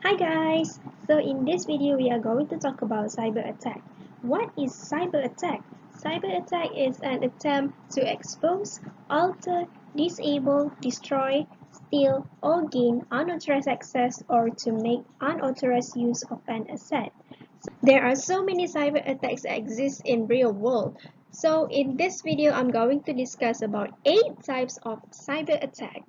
Hi guys! So in this video we are going to talk about cyber attack. What is cyber attack? Cyber attack is an attempt to expose, alter, disable, destroy, steal or gain unauthorized access or to make unauthorized use of an asset. There are so many cyber attacks that exist in real world. So in this video I'm going to discuss about 8 types of cyber attack.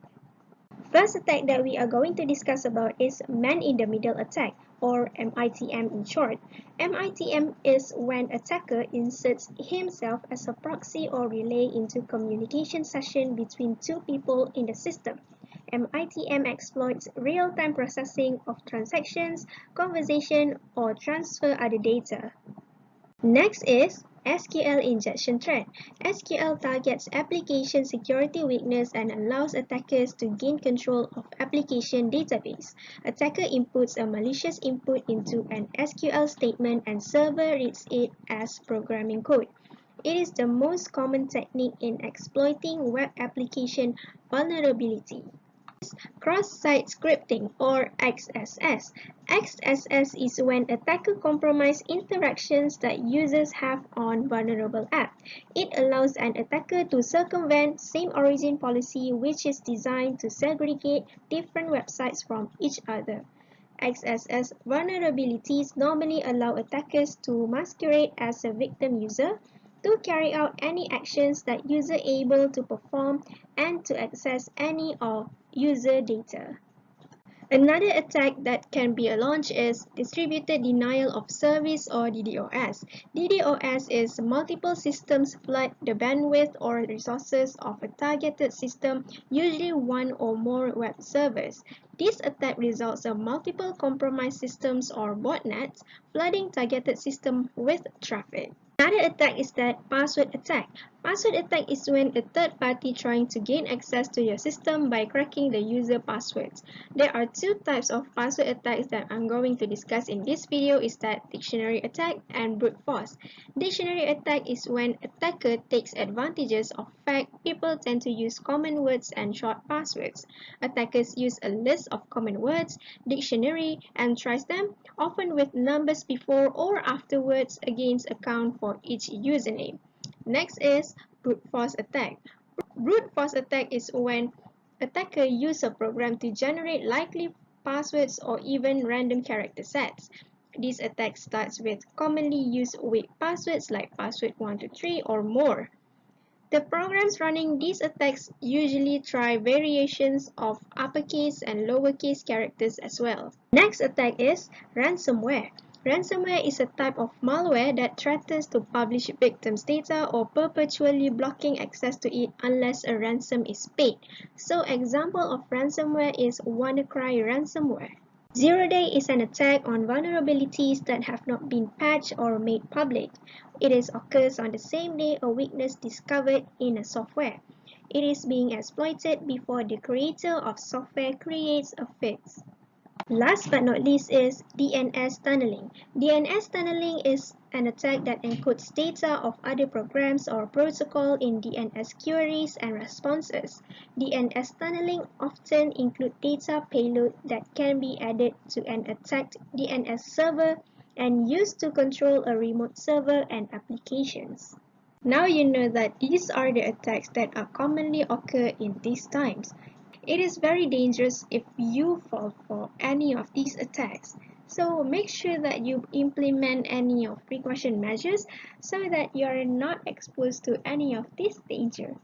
First attack that we are going to discuss about is man-in-the-middle attack, or MITM in short. MITM is when attacker inserts himself as a proxy or relay into communication session between two people in the system. MITM exploits real-time processing of transactions, conversation, or transfer other data. Next is SQL injection threat. SQL targets application security weakness and allows attackers to gain control of application database. Attacker inputs a malicious input into an SQL statement and server reads it as programming code. It is the most common technique in exploiting web application vulnerability. Cross-site scripting, or XSS. XSS is when attacker compromise interactions that users have on vulnerable apps. It allows an attacker to circumvent same origin policy, which is designed to segregate different websites from each other. XSS vulnerabilities normally allow attackers to masquerade as a victim user, to carry out any actions that user able to perform, and to access any of user data. Another attack that can be launched is distributed denial of service, or DDoS. DDoS is multiple systems flood the bandwidth or resources of a targeted system, usually one or more web servers. This attack results in multiple compromised systems or botnets flooding targeted system with traffic. Another attack is that password attack. Password attack is when a third party trying to gain access to your system by cracking the user passwords. There are two types of password attacks that I'm going to discuss in this video, is that dictionary attack and brute force. Dictionary attack is when attacker takes advantages of fact people tend to use common words and short passwords. Attackers use a list of common words, dictionary, and tries them, often with numbers before or afterwards against account for each username. Next is brute force attack. Brute force attack is when attacker use a program to generate likely passwords or even random character sets. This attack starts with commonly used weak passwords like password 123 or more. The programs running these attacks usually try variations of uppercase and lowercase characters as well. Next attack is ransomware. Ransomware is a type of malware that threatens to publish victims' data or perpetually blocking access to it unless a ransom is paid. So example of ransomware is WannaCry ransomware. Zero-day is an attack on vulnerabilities that have not been patched or made public. It occurs on the same day a weakness discovered in a software. It is being exploited before the creator of software creates a fix. Last but not least is DNS tunneling. DNS tunneling is an attack that encodes data of other programs or protocol in DNS queries and responses. DNS tunneling often includes data payload that can be added to an attacked DNS server and used to control a remote server and applications. Now you know that these are the attacks that are commonly occur in these times. It is very dangerous if you fall for any of these attacks. So make sure that you implement any of precaution measures so that you are not exposed to any of this danger.